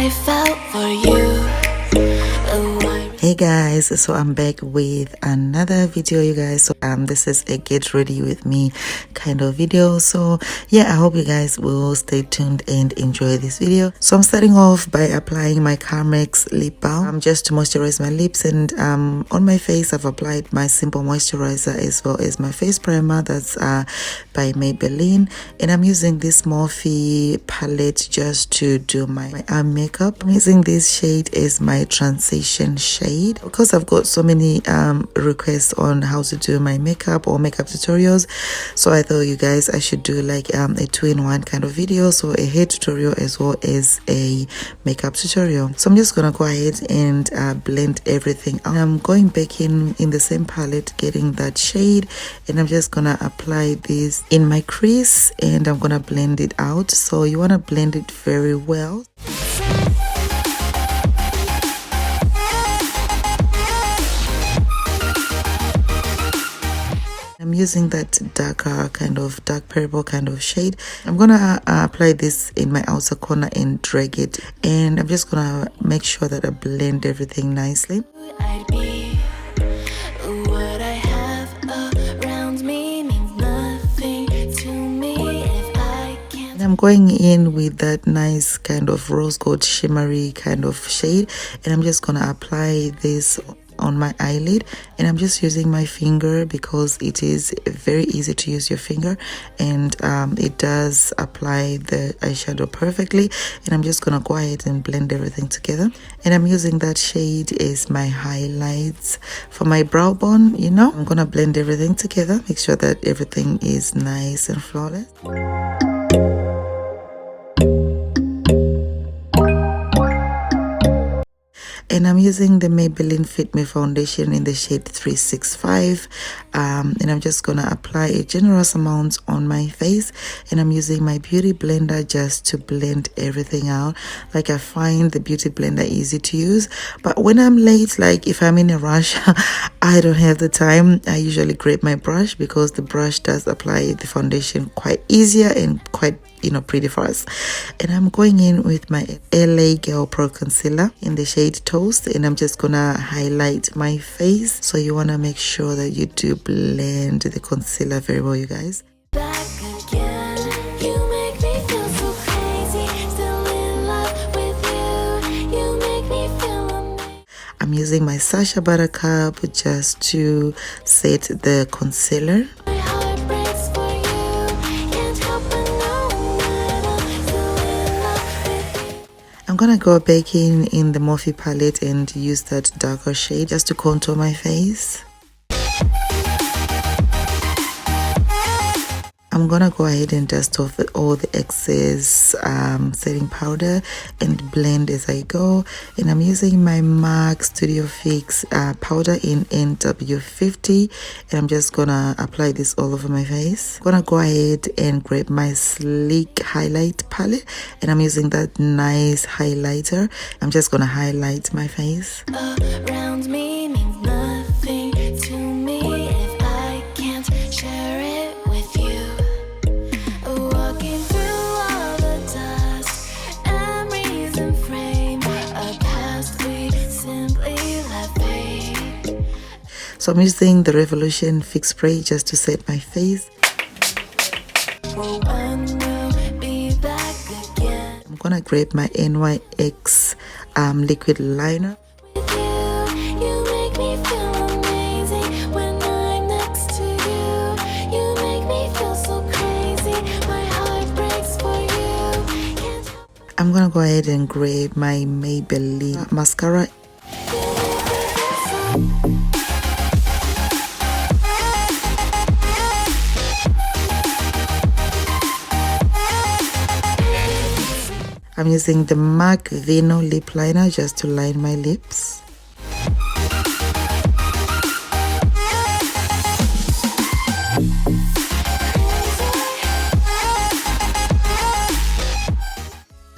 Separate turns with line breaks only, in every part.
I felt for you.
Hey guys, so I'm back with another video, you guys. So this is a get ready with me kind of video. So yeah, I hope you guys will stay tuned and enjoy this video. So I'm starting off by applying my Carmex lip balm just to moisturize my lips, and on my face I've applied my simple moisturizer as well as my face primer. That's by Maybelline, and I'm using this Morphe palette just to do my eye makeup. I'm using this shade as my transition shade because I've got so many requests on how to do my makeup or makeup tutorials. So I thought you guys I should do like a 2-in-1 kind of video, so a hair tutorial as well as a makeup tutorial. So I'm just gonna go ahead and blend everything out. I'm going back in the same palette, getting that shade, and I'm just gonna apply this in my crease and I'm gonna blend it out. So you want to blend it very well. I'm using that darker kind of dark purple kind of shade. I'm gonna apply this in my outer corner and drag it, and I'm just gonna make sure that I blend everything nicely.
I'd be what I have around me means nothing to me if I can't.
I'm going in with that nice kind of rose gold shimmery kind of shade, and I'm just gonna apply this on my eyelid, and I'm just using my finger because it is very easy to use your finger, and it does apply the eyeshadow perfectly. And I'm just gonna go ahead and blend everything together, and I'm using that shade as my highlights for my brow bone. You know, I'm gonna blend everything together, make sure that everything is nice and flawless. And I'm using the Maybelline Fit Me foundation in the shade 365, and I'm just gonna apply a generous amount on my face, and I'm using my beauty blender just to blend everything out. Like, I find the beauty blender easy to use, but when I'm late, like if I'm in a rush, I don't have the time, I usually grab my brush because the brush does apply the foundation quite easier and quite, you know, pretty fast. And I'm going in with my LA Girl Pro concealer in the shade Toast, and I'm just gonna highlight my face. So you want to make sure that you do blend the concealer very well, you guys.
Back again, you make me feel so crazy, still in love with you, you make me feel amazing.
I'm using my Sacha Buttercup just to set the concealer.
My heart breaks for you, can't help but know that I'm still in love with you.
I'm gonna go back in the Morphe palette and use that darker shade just to contour my face. I'm gonna go ahead and dust off all the excess setting powder and blend as I go. And I'm using my MAC Studio Fix powder in NW50, and I'm just gonna apply this all over my face. I'm gonna go ahead and grab my Sleek highlight palette, and I'm using that nice highlighter. I'm just gonna highlight my face.
Around me means nothing to me if I can't share it with you. Walking through all the dust, memories and frame a past we simply let fade.
So I'm using the Revolution Fix Spray just to set my face.
For one will be back again.
I'm gonna grab my NYX liquid liner.
With you, you make me feel amazing. When I'm next to you, you make me feel so crazy. My heart breaks for you. Can't help
I'm gonna go ahead and grab my Maybelline mascara. I'm using the MAC Vino lip liner just to line my lips.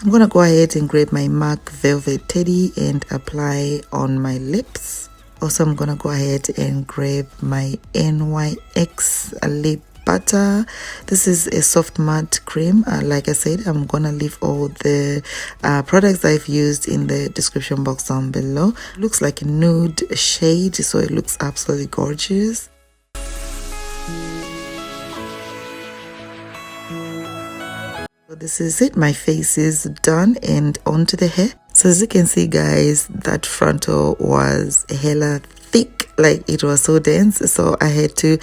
I'm gonna go ahead and grab my MAC Velvet Teddy and apply on my lips. Also, I'm gonna go ahead and grab my NYX lip butter. This is a soft matte cream. Like I said, I'm gonna leave all the products I've used in the description box down below. Looks like a nude shade, so it looks absolutely gorgeous. So this is it. My face is done and onto the hair. So as you can see, guys, that frontal was hella thick, like it was so dense, so I had to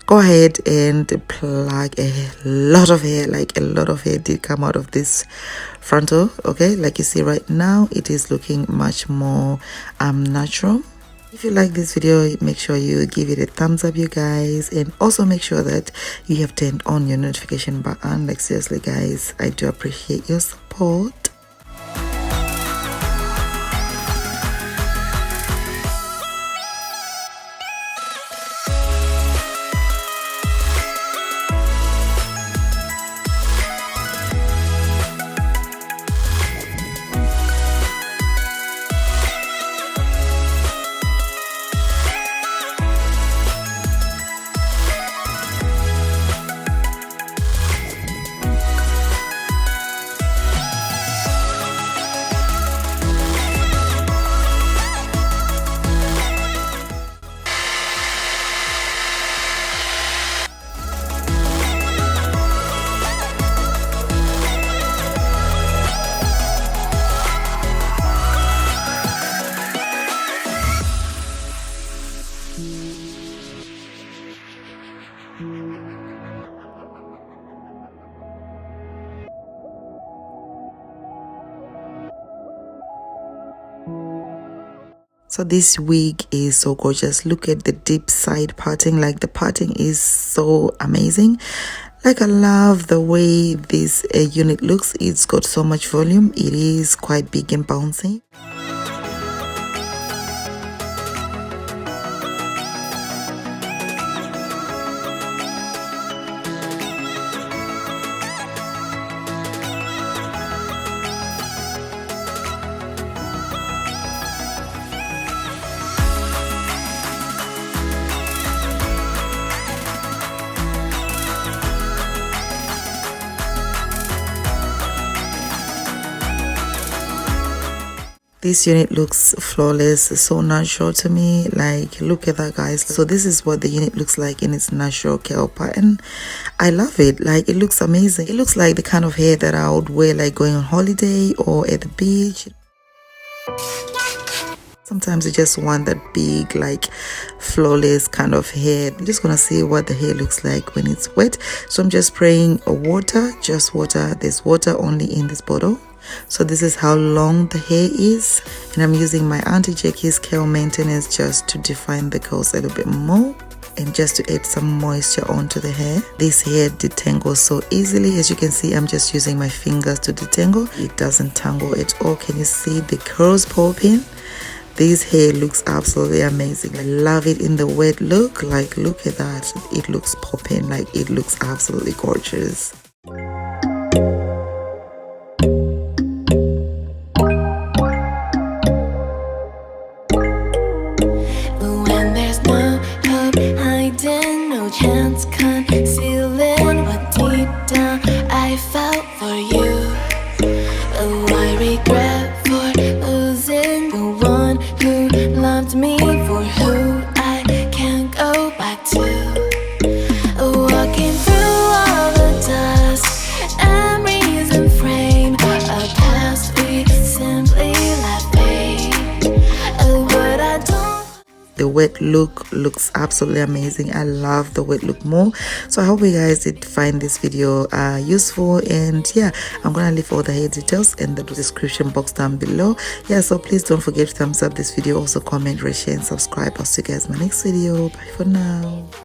go ahead and plug a lot of hair. Like a lot of hair did come out of this frontal. Okay, like you see right now, it is looking much more natural. If you like this video, make sure you give it a thumbs up, you guys, and also make sure that you have turned on your notification button. Like seriously, guys, I do appreciate your support. So this wig is so gorgeous. Look at the deep side parting. Like the parting is so amazing. Like I love the way this unit looks. It's got so much volume. It is quite big and bouncy. This unit looks flawless, so natural to me. Like look at that, guys. So this is what the unit looks like in its natural curl pattern. I love it. Like it looks amazing. It looks like the kind of hair that I would wear like going on holiday or at the beach. Sometimes you just want that big, like flawless kind of hair. You're just gonna see what the hair looks like when it's wet. So I'm just spraying water, just water. There's water only in this bottle. So this is how long the hair is, and I'm using my Auntie Jackie's curl maintenance just to define the curls a little bit more and just to add some moisture onto the hair. This hair detangles so easily. As you can see, I'm just using my fingers to detangle. It doesn't tangle at all. Can you see the curls popping? This hair looks absolutely amazing. I love it in the wet look. Like look at that, it looks popping. Like it looks absolutely gorgeous.
Chance concealing what deep down I felt for you. Oh, I regret for losing the one who loved me, for who I can't go back to. Walking through all the dust and reason frame, a past we simply let fade. But I don't.
The wet look looks absolutely amazing. I love the wet look more. So I hope you guys did find this video useful, and yeah, I'm gonna leave all the hair details in the description box down below. Yeah, so please don't forget to thumbs up this video, also comment, rate, share and subscribe. I'll see you guys in my next video. Bye for now.